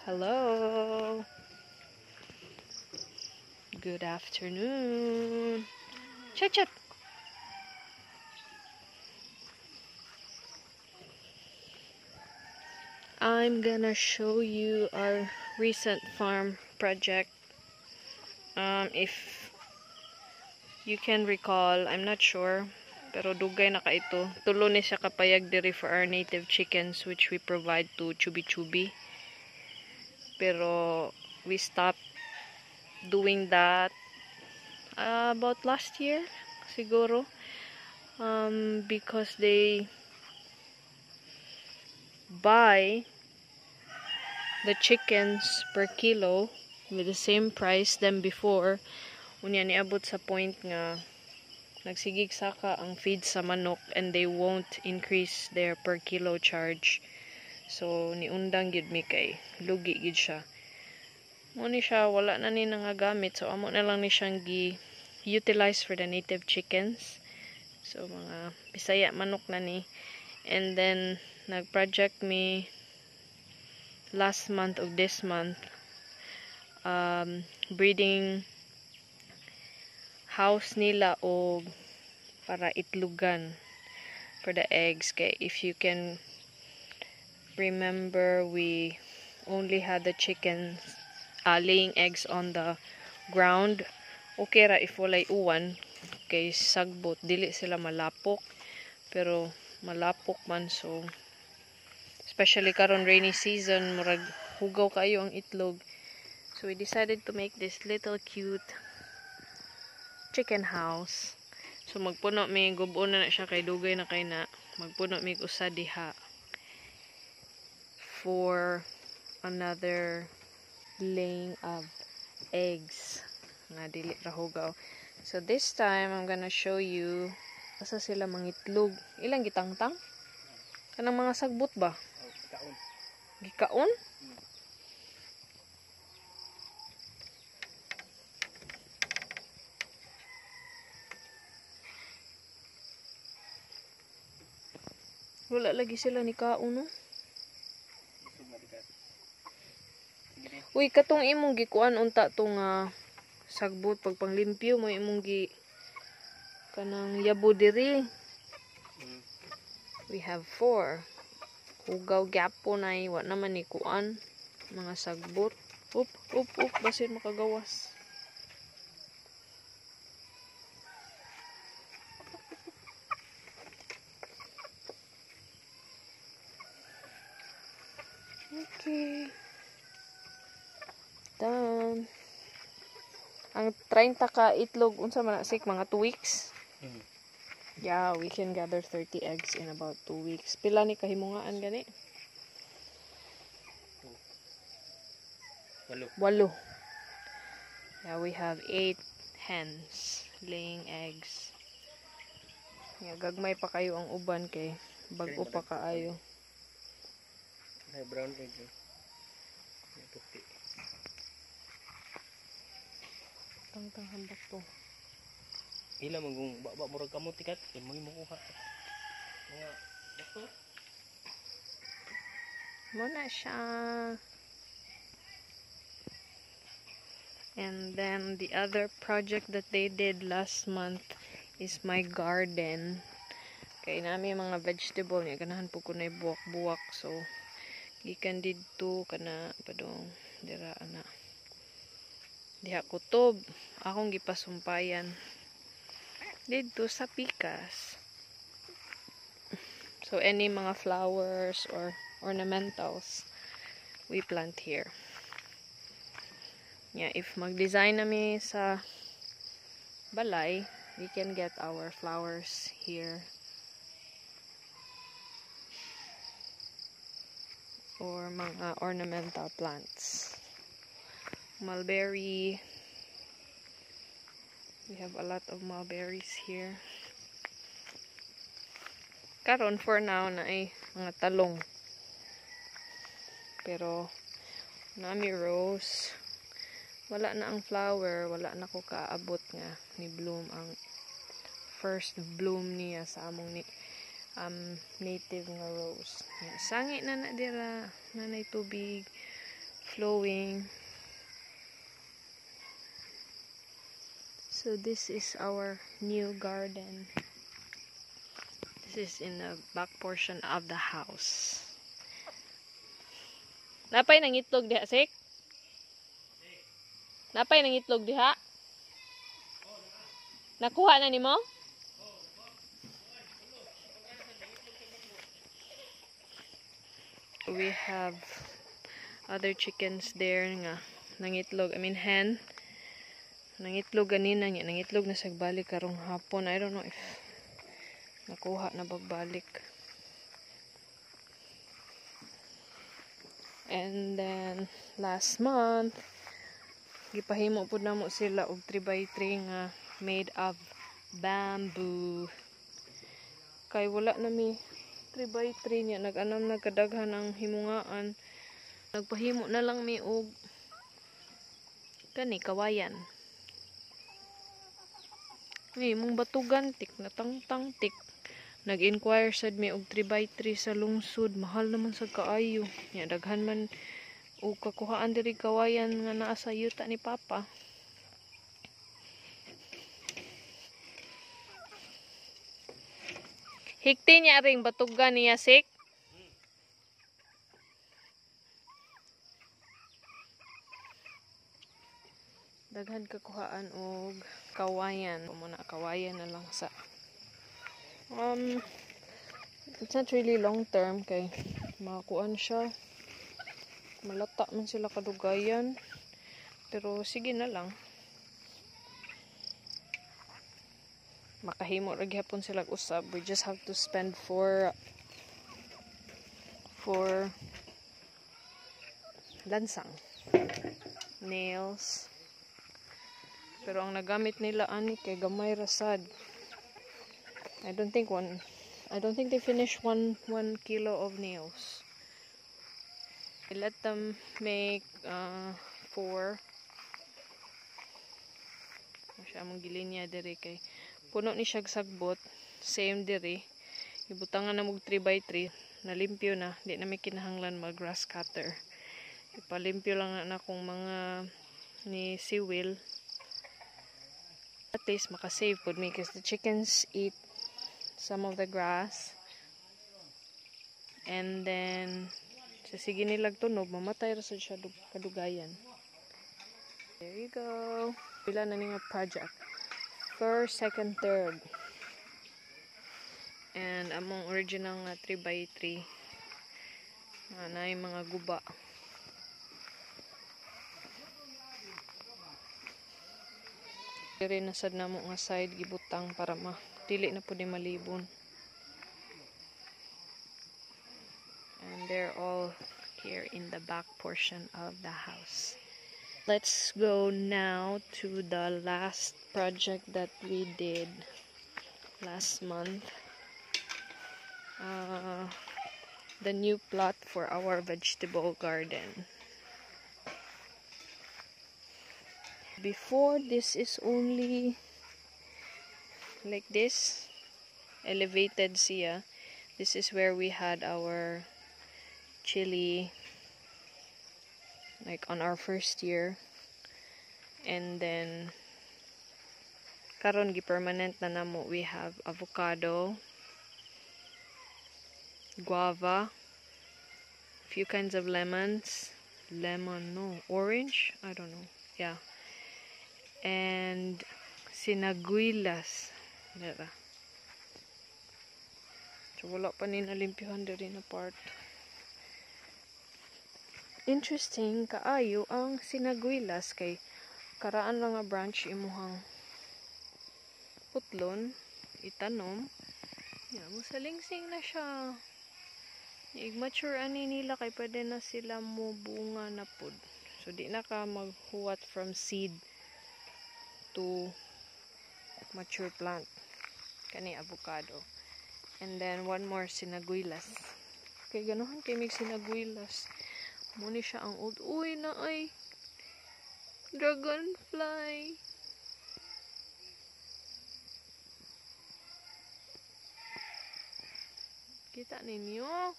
Hello. Good afternoon. Chat chat. I'm gonna show you our recent farm project. If you can recall, I'm not sure, pero dugay na ka ito. Tulo ni siya kapayag diri for our native chickens which we provide to Chubi Chubi. Pero we stopped doing that about last year siguro, because they buy the chickens per kilo with the same price than before. Unya niabot sa point nga nagsigig saka ang feed sa manok and they won't increase their per kilo charge. So niundang gid mi kay lugi gid siya. Mo ni siya wala na ni nangagamit, so amo na lang ni siyang gi-utilize for the native chickens. So mga Bisaya manok na ni. And then nag-project mi last month of this month, breeding house nila o para itlugan for the eggs. Kay if you can remember, we only had the chickens laying eggs on the ground. Okay ra if walay uwan kay sagbot dili sila malapok, pero malapok man, so especially karon rainy season murag hugaw kayo ang itlog. So we decided to make this little cute chicken house. So magpuno mi gubo na siya kay dugay na kay na. Magpuno mi usa diha for another laying of eggs nga dili ra hugaw. So this time I'm gonna show you asa sila mangitlog. Ilang gitangtang? Kanang mga sagbot ba? Gikaon? Wala lagi sila ni kaon, no? Uy, katong imong gikuan unta tong sagbot pag panglimpyo mo imong gi kanang yabo diri. We have 4. Hugaw gyapo na wa naman ni kuan mga sagbot. Up basin makagawas. Okay. Done. Ang 30 ka itlog unsa man sik mga 2 weeks. Yeah, we can gather 30 eggs in about 2 weeks. Pila ni kahimungaan gani? 8. Yeah, we have 8 hens laying eggs. Yeah, gagmay pa kayo ang uban kay bag-o pa kaayo. Hay brown egg. Puti. Tang hambak to. Ila magong baba murag kamot tikat kay mo kuha. Mga bato. Muna siya. And then the other project that they did last month is my garden. Kay nami mga vegetable niya ganahan po ko na buwak-buwak, so gikan didto kana padong dira ana. Diha kutob akong gipasumpayan didto sa pikas. So any mga flowers or ornamentals we plant here. Yeah, if mag-design nami sa balay, we can get our flowers here. Or mga ornamental plants. Mulberry. We have a lot of mulberries here. Karon for now na ay mga talong. Pero nami rose. Wala na ang flower, wala na ko kaabot nga ni bloom ang first bloom niya sa among ni native nga rose. Sangi na dira, nanay tubig, flowing. So this is our new garden. This is in the back portion of the house. Napay nang itlog diha, Sik? Napay nang itlog diha? Nakuha na nimo? We have other chickens there nga nangitlog. I mean hen. Nangitlog ganina nga. Nangitlog na sagbalik karong hapon. I don't know if nakuha na bagbalik. And then last month gipahimo pud namo sila og 3x3 nga made of bamboo. Kay wala na mi 3x3 niya, nag-anam nagkadaghan ang himungaan. Nagpahimo na lang mi og kani kawayan. May mong batugan tik natangtang tik. Nag-inquire sad mi og 3x3 sa lungsod, mahal naman sa kaayo. Nya daghan man og kakuhaan diri kawayan nga naa sa yuta ni Papa. Hikti niya ring batugan niya, Sik. Daghan kakuhaan og kawayan. Muna kawayan na lang sa it's not really long term kay makakuan siya. Malata man sila kadugayan. Pero sige na lang. Makahimo ra gyapon sila usab. We just have to spend for lansang, nails. Pero ang nagamit nila ani kay gamay rasad. I don't think they finished one kilo of nails. I let them make 4. Masya mong gilinya diri kay puno ni siya sagbot, same diri. Ibutangan na mog 3x3, nalimpyo na, di na may kinahanglan mag grass cutter. Ipalimpyo lang na akong mga ni siwil. At least makasave pud me because the chickens eat some of the grass. And then sa sige nilag tunog, mamatay ra sad siya kadugayan. There you go. Pila na ni nga project. First, second, third. And among original nga 3x3 na yung mga guba. Diri na sad namo nga side gibutang para dili na pud malibon. And they're all here in the back portion of the house. Let's go now to the last project that we did last month. The new plot for our vegetable garden. Before, this is only like this, elevated siya. This is where we had our chili, like on our first year. And then karon gi-permanent na namo, we have avocado, guava, few kinds of lemons, orange, I don't know, yeah, and sinaguilas. Dara. So wala pa ni nalimpyuhan diri na part. Interesting kaayo ang sinaguilas kay karaan lang nga branch imuhang putlon, itanom. Yeah, musalingsing na siya. I-mature ani nila kay pwede na sila mo bunga na pud. So di na ka maghuwat from seed to mature plant. Kani avocado. And then one more sinaguilas. Kay ganahan kay mig sinaguilas. Muni siya ang old. Uy na ay dragonfly. Kita ninyo?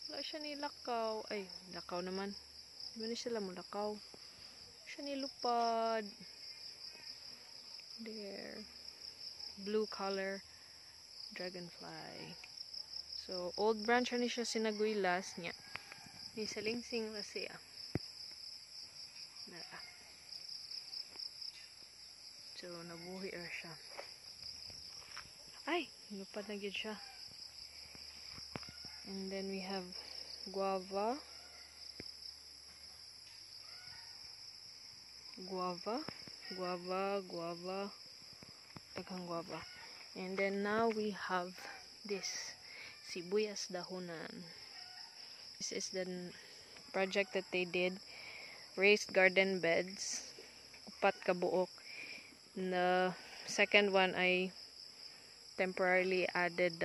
Wala siya nilakaw. Ay, lakaw naman. Di ba sila mulakaw? Siya nilupad. There. Blue color dragonfly. So, old branch ni siya sinagwilas niya. Ni salingsing na siya. Nara. So, nabuhi ra siya. Ay! Lupad na gyud siya. And then we have guava. Guava. Daghang guava. And then now we have this sibuyas dahonan. This is the project that they did. Raised garden beds. Upat ka buok. The second one I temporarily added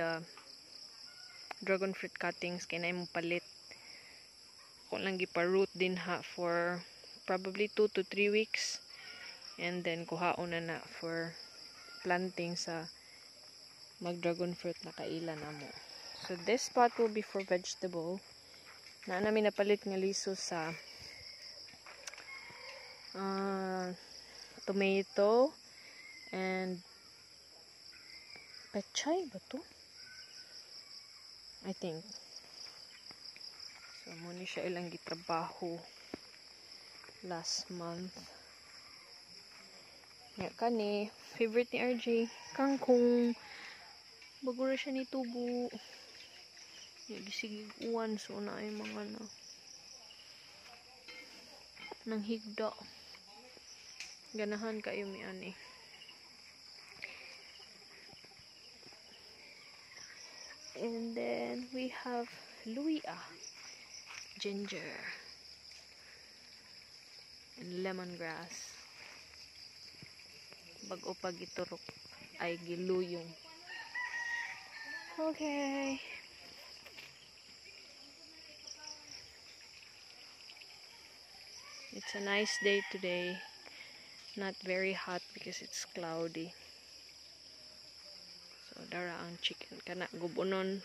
dragon fruit cuttings kay na mo palit. Kung lang gipa-root din ha for probably 2 to 3 weeks. And then kuhaon na for planting sa mag-dragon fruit na kaila na mo. So this spot will be for vegetable. Na namin napalit nga liso sa tomato and pechay ba to? I think. So muna siya ilang gitrabaho last month. Nga kani, favorite ni RJ, kangkong. Bago na siya ni tubo. Gisigig uwan, so na ay mga nang higda. Ganahan kayo mi ani. And then we have luya, ginger, and lemongrass. Bago pag iturok ay giluyong. Okay. It's a nice day today. Not very hot because it's cloudy. So dara ang chicken kana gubunon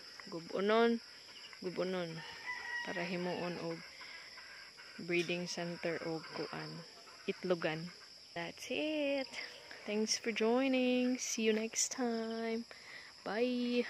para himuon og breeding center og kuan itlogan. That's it. Thanks for joining. See you next time. Bye.